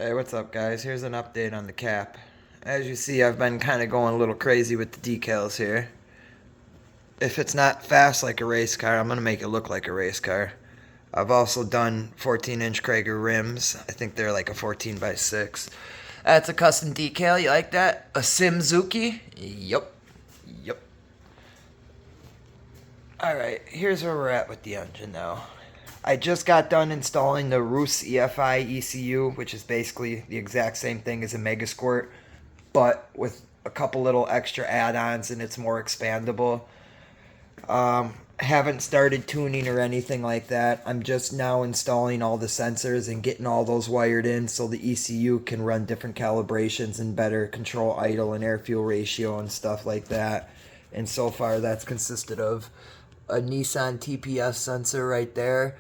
Hey, what's up, guys? Here's an update on the cap. As you see, I've been kind of going a little crazy with the decals here. If it's not fast like a race car, I'm going to make it look like a race car. I've also done 14-inch Krager rims. I think they're like a 14 by 6. That's a custom decal. You like that? A Suzuki? Yup. Yup. Alright, here's where we're at with the engine now. I just got done installing the Roos EFI ECU, which is basically the exact same thing as a Mega Squirt, but with a couple little extra add-ons, and it's more expandable. Haven't started tuning or anything like that. I'm just now installing all the sensors and getting all those wired in so the ECU can run different calibrations and better control idle and air-fuel ratio and stuff like that. And so far that's consisted of a Nissan TPS sensor right there,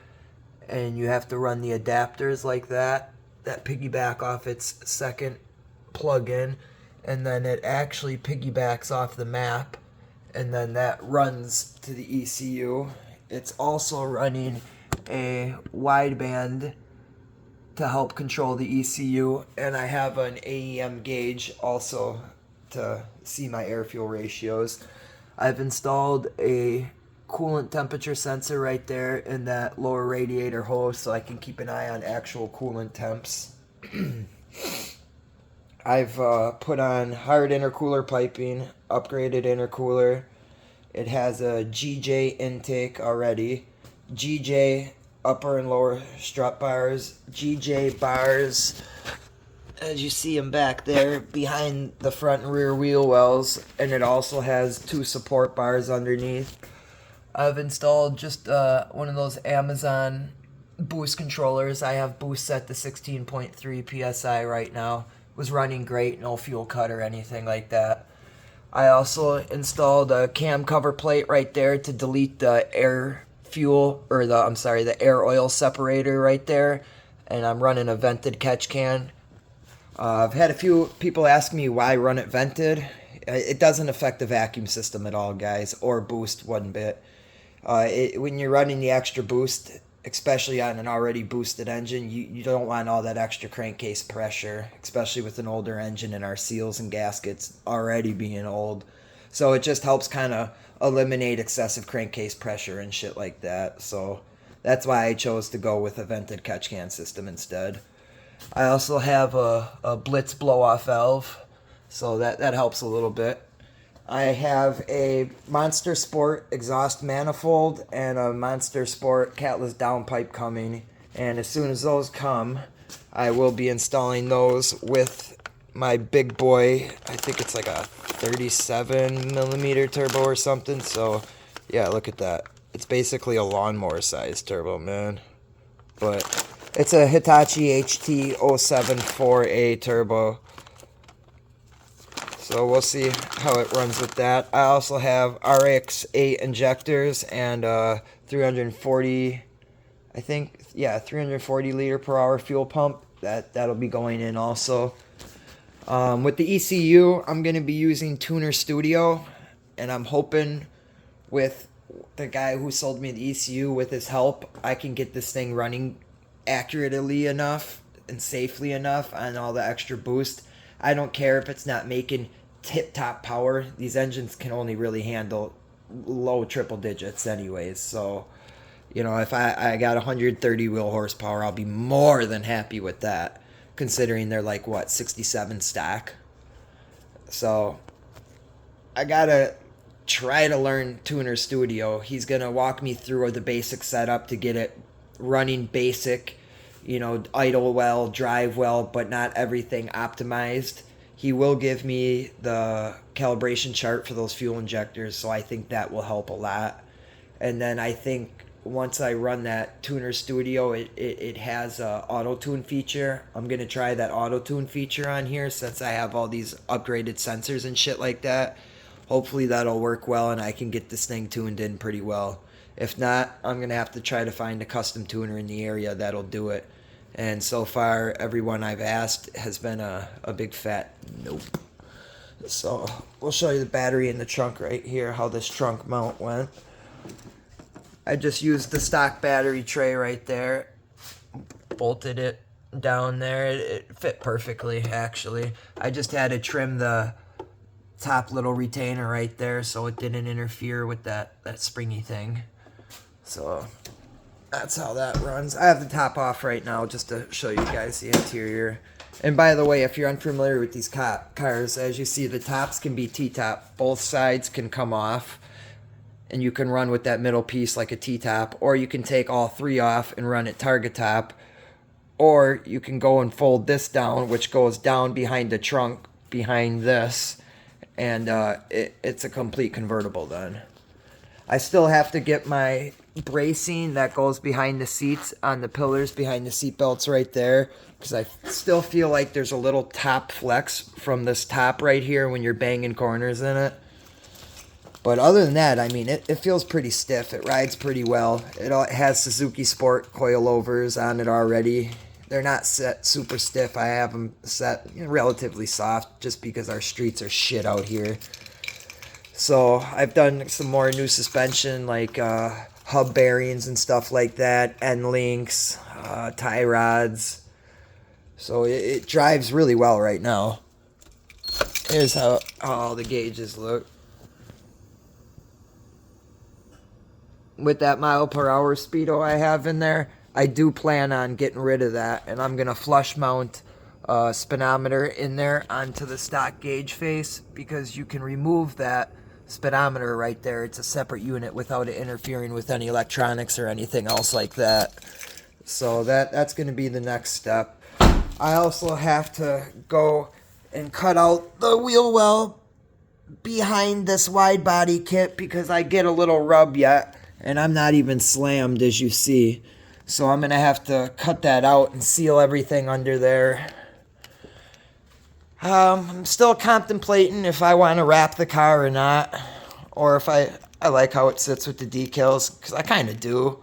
and you have to run the adapters like that piggyback off its second plug-in, and then it actually piggybacks off the map, and then that runs to the ECU. It's also running a wideband to help control the ECU, and I have an AEM gauge also to see my air-fuel ratios. I've installed a coolant temperature sensor right there in that lower radiator hose so I can keep an eye on actual coolant temps. I've put on hard intercooler piping, upgraded intercooler. It has a GJ intake already. GJ upper and lower strut bars. GJ bars, as you see them back there, behind the front and rear wheel wells. And it also has 2 support bars underneath. I've installed just one of those Amazon boost controllers. I have boost set to 16.3 psi right now. Was running great, no fuel cut or anything like that. I also installed a cam cover plate right there to delete the air fuel, or the air oil separator right there. And I'm running a vented catch can. I've had a few people ask me why run it vented. It doesn't affect the vacuum system at all, guys, or boost one bit. When you're running the extra boost, especially on an already boosted engine, you don't want all that extra crankcase pressure, especially with an older engine and our seals and gaskets already being old. So it just helps kind of eliminate excessive crankcase pressure and shit like that. So that's why I chose to go with a vented catch can system instead. I also have a Blitz blow-off valve, so that helps a little bit. I have a Monster Sport exhaust manifold and a Monster Sport catless downpipe coming. And as soon as those come, I will be installing those with my big boy. I think it's like a 37 millimeter turbo or something. So yeah, look at that. It's basically a lawnmower size turbo, man. But it's a Hitachi HT074A turbo. So we'll see how it runs with that. I also have RX-8 injectors and 340, I think, yeah, 340 liter per hour fuel pump. That'll be going in also. With the ECU, I'm going to be using Tuner Studio, and I'm hoping with the guy who sold me the ECU, with his help, I can get this thing running accurately enough and safely enough on all the extra boost. I don't care if it's not making tip-top power. These engines can only really handle low triple digits anyways. So, you know, if I got 130 wheel horsepower, I'll be more than happy with that, considering they're like, what, 67 stock? So, I gotta try to learn Tuner Studio. He's gonna walk me through the basic setup to get it running basic, you know, idle well, drive well, but not everything optimized. He will give me the calibration chart for those fuel injectors, so I think that will help a lot. And then I think once I run that Tuner Studio, it has a auto-tune feature. I'm going to try that auto-tune feature on here since I have all these upgraded sensors and shit like that. Hopefully that'll work well and I can get this thing tuned in pretty well. If not, I'm going to have to try to find a custom tuner in the area that'll do it. And so far, everyone I've asked has been a big fat nope. So we'll show you the battery in the trunk right here, how this trunk mount went. I just used the stock battery tray right there, bolted it down there. It fit perfectly, actually. I just had to trim the top little retainer right there so it didn't interfere with that springy thing. So that's how that runs. I have the top off right now just to show you guys the interior. And by the way, if you're unfamiliar with these cars, as you see, the tops can be T-top. Both sides can come off, and you can run with that middle piece like a T-top, or you can take all three off and run it target top, or you can go and fold this down, which goes down behind the trunk, behind this, and it's a complete convertible then. I still have to get my bracing that goes behind the seats on the pillars behind the seat belts right there, because I still feel like there's a little top flex from this top right here when you're banging corners in it. But other than that, I mean, it feels pretty stiff. It rides pretty well. It has Suzuki Sport coilovers on it already. They're not set super stiff. I have them set relatively soft just because our streets are shit out here. So I've done some more new suspension like hub bearings and stuff like that, end links, tie rods. So it drives really well right now. Here's how all the gauges look. With that mile/hour speedo I have in there, I do plan on getting rid of that, and I'm gonna flush mount speedometer in there onto the stock gauge face, because you can remove that speedometer right there. It's a separate unit without it interfering with any electronics or anything else like that. So that's gonna be the next step. I also have to go and cut out the wheel well behind this wide body kit, because I get a little rub yet, and I'm not even slammed, as you see. So I'm going to have to cut that out and seal everything under there. I'm still contemplating if I want to wrap the car or not, or if I like how it sits with the decals, because I kind of do.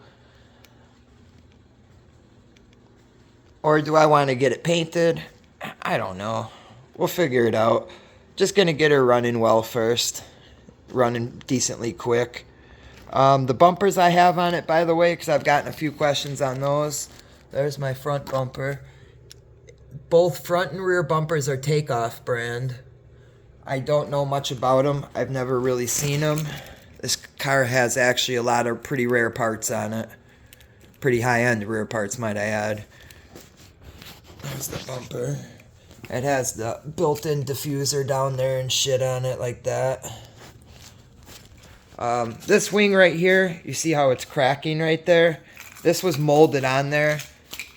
Or do I want to get it painted? I don't know. We'll figure it out. Just going to get her running well first. Running decently quick. The bumpers I have on it, by the way, because I've gotten a few questions on those. There's my front bumper. Both front and rear bumpers are Takeoff brand. I don't know much about them. I've never really seen them. This car has actually a lot of pretty rare parts on it. Pretty high-end rare parts, might I add. There's the bumper. It has the built-in diffuser down there and shit on it like that. This wing right here, you see how it's cracking right there? This was molded on there.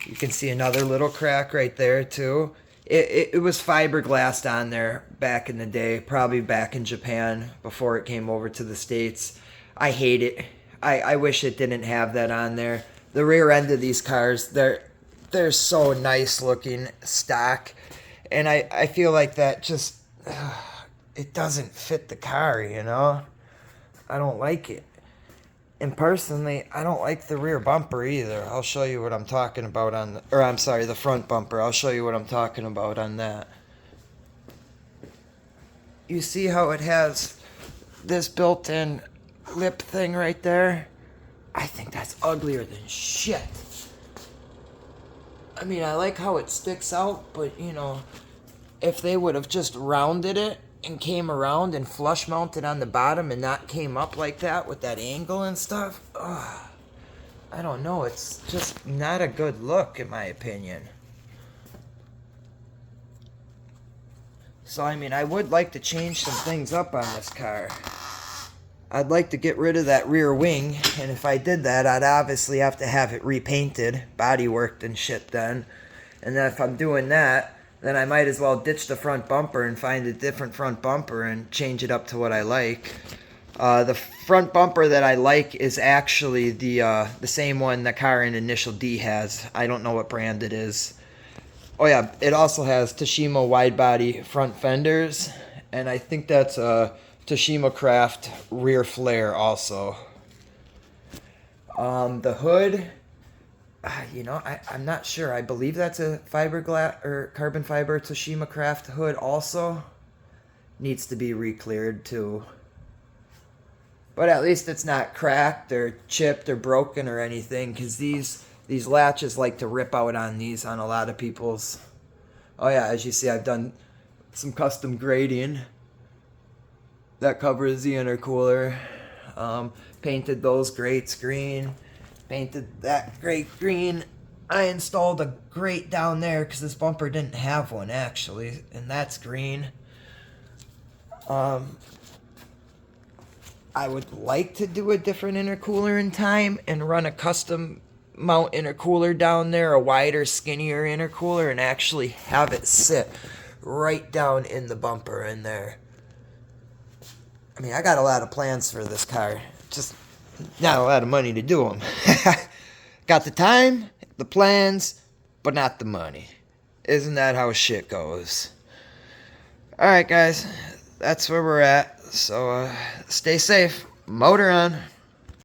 You can see another little crack right there too. It was fiberglassed on there back in the day, probably back in Japan before it came over to the States. I hate it. I wish it didn't have that on there. The rear end of these cars, they're so nice looking stock, and I feel like that just it doesn't fit the car, you know. I don't like it. And personally, I don't like the rear bumper either. I'll show you what I'm talking about on the front bumper. I'll show you what I'm talking about on that. You see how it has this built-in lip thing right there? I think that's uglier than shit. I mean, I like how it sticks out, but, you know, if they would have just rounded it and came around and flush mounted on the bottom and not came up like that with that angle and stuff, I don't know. It's just not a good look, in my opinion. So, I mean, I would like to change some things up on this car. I'd like to get rid of that rear wing, and if I did that, I'd obviously have to have it repainted, bodyworked and shit then. And then if I'm doing that, then I might as well ditch the front bumper and find a different front bumper and change it up to what I like. The front bumper that I like is actually the same one the car in Initial D has. I don't know what brand it is. Oh yeah, it also has Tashima wide body front fenders, and I think that's a Tashima Craft rear flare also. The hood, you know, I'm not sure. I believe that's a fiberglass or carbon fiber Tashima Craft hood also. Needs to be re-cleared too. But at least it's not cracked or chipped or broken or anything, because these These latches like to rip out on these on a lot of people's. Oh yeah, as you see, I've done some custom grading that covers the intercooler. Painted those grates green. Painted that grate green. I installed a grate down there because this bumper didn't have one actually, and that's green. I would like to do a different intercooler in time and run a custom mount intercooler down there, a wider, skinnier intercooler, and actually have it sit right down in the bumper in there. I mean, I got a lot of plans for this car, just not a lot of money to do them. Got the time, the plans, but not the money. Isn't that how shit goes? Alright guys, that's where we're at. So stay safe. Motor on.